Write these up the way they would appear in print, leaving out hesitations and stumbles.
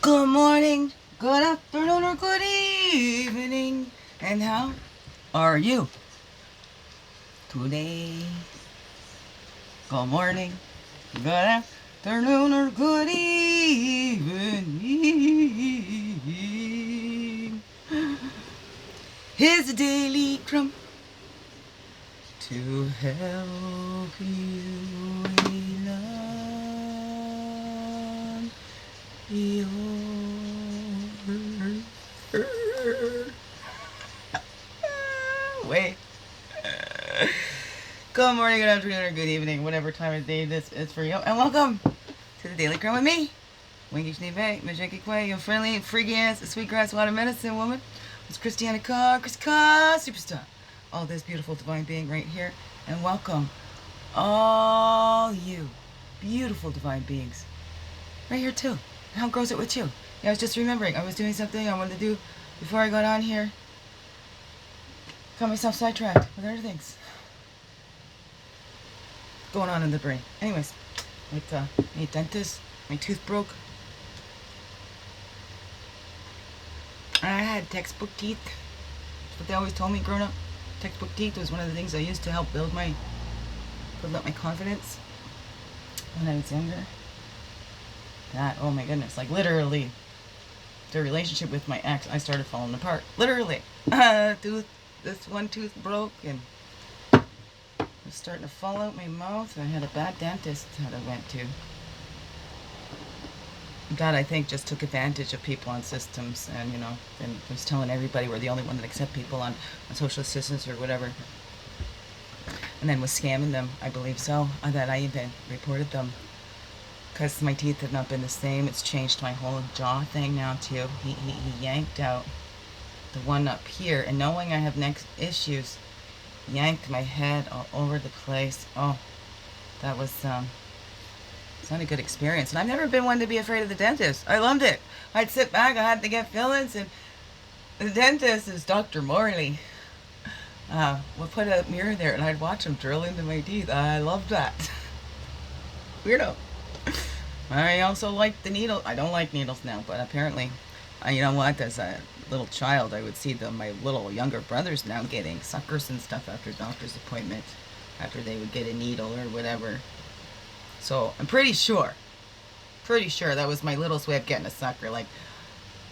Good morning, good afternoon, or good evening, and how are you today? Good morning, good afternoon, or good evening. Here's the daily crumb to help you along your way. Good morning, good afternoon, or good evening, whatever time of day this is for you, and welcome to the Daily Crumb with me, Winky Sniff, Miss Jackie Quay, your friendly, freaky ass, sweetgrass water medicine woman. It's Christiana Carr, Chris Carr, superstar. All this beautiful divine being right here, and welcome all you beautiful divine beings right here too. How goes it with you? Yeah, I was just remembering. I was doing something I wanted to do before I got on here. Got myself sidetracked with other things going on in the brain. Anyways, like my dentist, my tooth broke. And I had textbook teeth. That's what they always told me growing up. Textbook teeth was one of the things I used to help build up my confidence when I was younger. That, oh my goodness, like literally, the relationship with my ex, I started falling apart. Literally. This one tooth broke and it was starting to fall out my mouth. I had a bad dentist that I went to. That, I think, just took advantage of people on systems and, and was telling everybody we're the only one that accept people on social assistance or whatever. And then was scamming them, I believe so, that I even reported them. Because my teeth have not been the same. It's changed my whole jaw thing now too. He yanked out the one up here, and knowing I have neck issues, yanked my head all over the place. Oh, that was it's not a good experience. And I've never been one to be afraid of the dentist. I loved it. I'd sit back, I had to get fillings, and the dentist is Dr. Morley. Would put a mirror there, and I'd watch him drill into my teeth. I loved that. Weirdo. I also like the needle. I don't like needles now, but apparently, you know what? As a little child, I would see my little younger brothers now getting suckers and stuff after doctor's appointment, after they would get a needle or whatever. So I'm pretty sure that was my littlest way of getting a sucker. Like,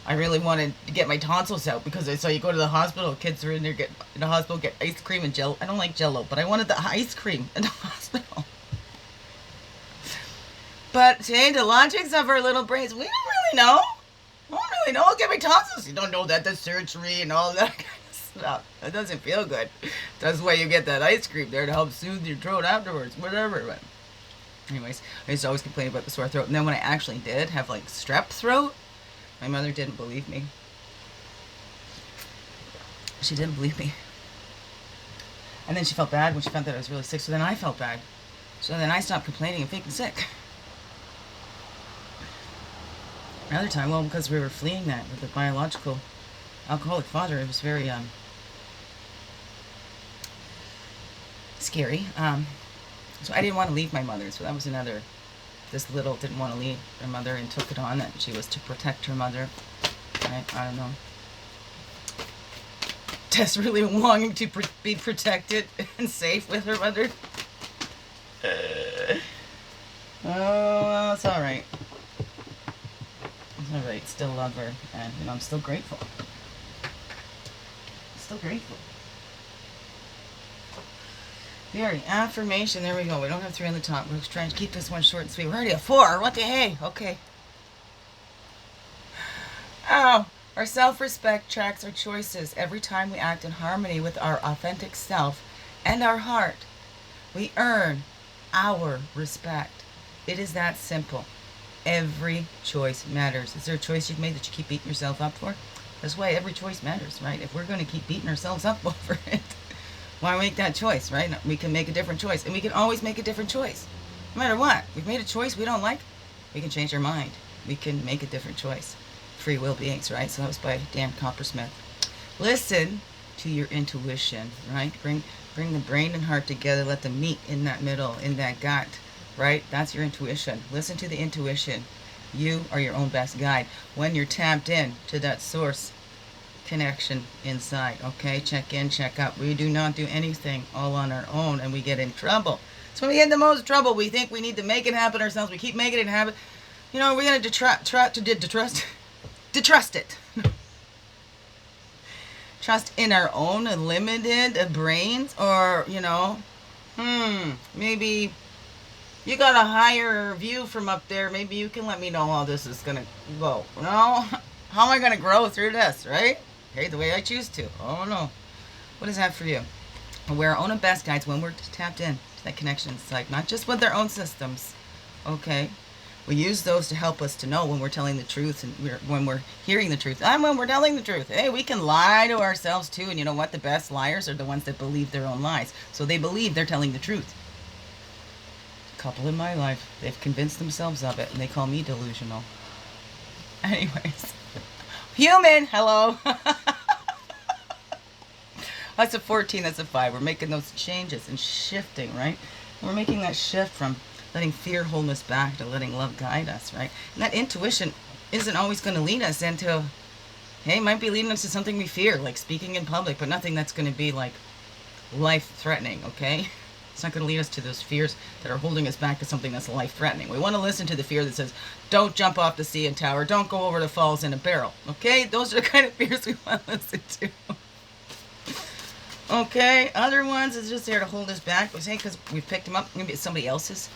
I really wanted to get my tonsils out because I saw you go to the hospital, kids are in there, get ice cream and Jello. I don't like Jello, but I wanted the ice cream in the hospital. But, see, the logics of our little brains, we don't really know. I'll get my tonsils. You don't know that the surgery and all that kind of stuff. That doesn't feel good. That's why you get that ice cream there to help soothe your throat afterwards, whatever. But anyways, I used to always complain about the sore throat. And then when I actually did have, like, strep throat, my mother didn't believe me. She didn't believe me. And then she felt bad when she found that I was really sick. So then I felt bad. So then I stopped complaining and faking sick. Another time, well, because we were fleeing that with a biological alcoholic father, it was very scary. So I didn't want to leave my mother, so that was another. This little didn't want to leave her mother and took it on that she was to protect her mother. I don't know. Just really wanting to be protected and safe with her mother. Oh, it's all right. Alright, still love her, and I'm still grateful. Still grateful. Very affirmation. There we go. We don't have 3 on the top. We're trying to keep this one short and sweet. We're already at 4. What the hey? Okay. Oh, our self-respect tracks our choices. Every time we act in harmony with our authentic self and our heart, we earn our respect. It is that simple. Every choice matters. Is there a choice you've made that you keep beating yourself up for? That's why every choice matters, right? If we're going to keep beating ourselves up over it, why make that choice, right? We can make a different choice, and we can always make a different choice. No matter what. We've made a choice we don't like, we can change our mind. We can make a different choice. Free will beings, right? So that was by Dan Coppersmith. Listen to your intuition, right? Bring the brain and heart together. Let them meet in that middle, in that gut, right? That's your intuition. Listen to the intuition. You are your own best guide when you're tapped in to that source connection inside. Okay, check in, check out. We do not do anything all on our own, and we get in trouble. So when we get in the most trouble, we think we need to make it happen ourselves. We keep making it happen. You know, we're gonna detrust it. Trust in our own limited brains, or you know, maybe you got a higher view from up there. Maybe you can let me know how this is gonna go. You know, how am I gonna grow through this, right? Okay, the way I choose to. Oh no, what is that for you? We're our own best guides when we're tapped in to that connection inside, not just with their own systems. Okay, we use those to help us to know when we're telling the truth and when we're hearing the truth, and when we're telling the truth. Hey, we can lie to ourselves too, and you know what? The best liars are the ones that believe their own lies. So they believe they're telling the truth. A couple in my life, they've convinced themselves of it, and they call me delusional. Anyways, human, hello. That's a 14, that's a 5. We're making those changes and shifting, right? And we're making that shift from letting fear hold us back to letting love guide us, right? And that intuition isn't always going to lead us into, hey, it might be leading us to something we fear, like speaking in public, but nothing that's going to be like life-threatening, okay? It's not going to lead us to those fears that are holding us back to something that's life-threatening. We want to listen to the fear that says, don't jump off the CN Tower, don't go over the falls in a barrel, okay? Those are the kind of fears we want to listen to. Okay, other ones is just there to hold us back. We say because we picked them up, maybe it's somebody else's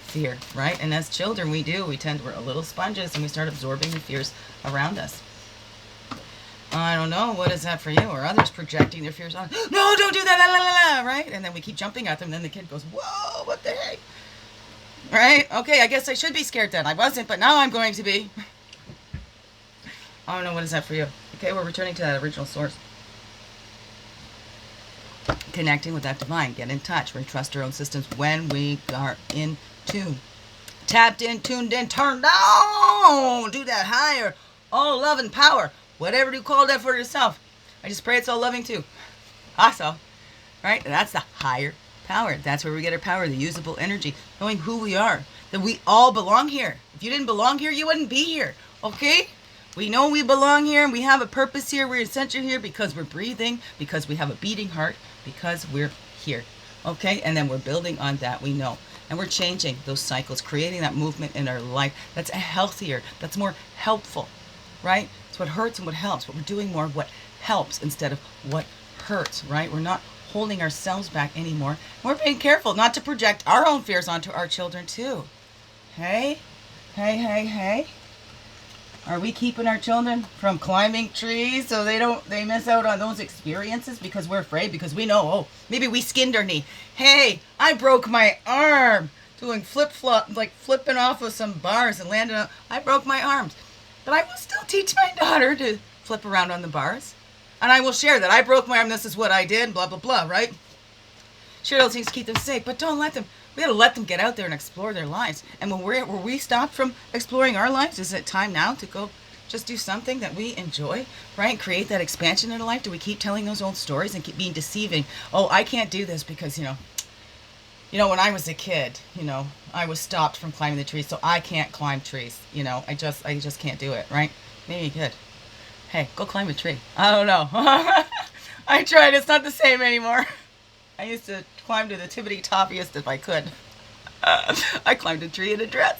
fear, right? And as children, we're a little sponges, and we start absorbing the fears around us. I don't know, what is that for you? Or others projecting their fears on, no, don't do that, la, la, la, la, right? And then we keep jumping at them, and then the kid goes, whoa, what the heck? Right? Okay, I guess I should be scared then. I wasn't, but now I'm going to be. I don't know, what is that for you? Okay, we're returning to that original source. Connecting with that divine. Get in touch. We trust our own systems when we are in tune. Tapped in, tuned in, turned on. Do that higher. All love and power. Whatever you call that for yourself. I just pray it's all loving too. Also, right? And that's the higher power. That's where we get our power, the usable energy. Knowing who we are. That we all belong here. If you didn't belong here, you wouldn't be here. Okay? We know we belong here, and we have a purpose here. We're essential here because we're breathing, because we have a beating heart, because we're here. Okay? And then we're building on that, we know. And we're changing those cycles, creating that movement in our life that's healthier, that's more helpful, right? It's what hurts and what helps. But we're doing more of what helps instead of what hurts, right? We're not holding ourselves back anymore. We're being careful not to project our own fears onto our children too. Hey? Hey, hey, hey? Are we keeping our children from climbing trees so they miss out on those experiences because we're afraid, because we know, oh, maybe we skinned our knee. Hey, I broke my arm doing flip-flop, like flipping off of some bars and landing on, I broke my arms. But I will still teach my daughter to flip around on the bars. And I will share that I broke my arm, this is what I did, blah, blah, blah, right? Share those things to keep them safe, but don't let them. We gotta let them get out there and explore their lives. And when we stop from exploring our lives, is it time now to go just do something that we enjoy, right? Create that expansion in our life? Do we keep telling those old stories and keep being deceiving? Oh, I can't do this because, you know, when I was a kid, I was stopped from climbing the trees, so I can't climb trees. I just can't do it, right? Maybe you could. Hey, go climb a tree. I don't know. I tried. It's not the same anymore. I used to climb to the tippity-toppiest if I could. I climbed a tree in a dress.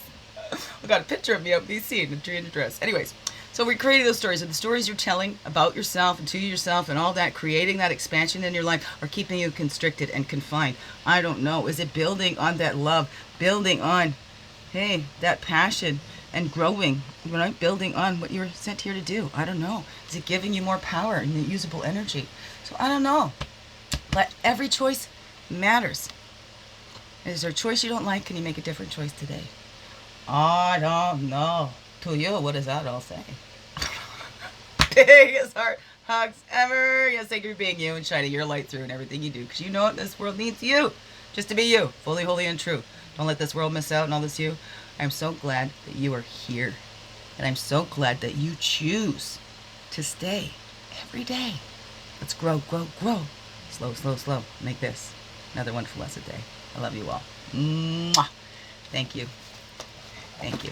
I got a picture of me out in BC in a tree in a dress. Anyways, so we're creating those stories. And the stories you're telling about yourself and to yourself and all that, creating that expansion in your life, or keeping you constricted and confined? I don't know. Is it building on that love? Building on, hey, that passion and growing, right? Building on what you're sent here to do? I don't know. Is it giving you more power and the usable energy? So I don't know. But every choice matters. Is there a choice you don't like? Can you make a different choice today? I don't know. To you, what does that all say? Biggest heart hugs ever. Yes, thank you for being you and shining your light through in everything you do. Because you know what? This world needs you. Just to be you. Fully, holy, and true. Don't let this world miss out on all this you. I'm so glad that you are here. And I'm so glad that you choose to stay every day. Let's grow, grow, grow. Slow, slow, slow. Make this another wonderful blessed day. I love you all. Mwah. Thank you. Thank you.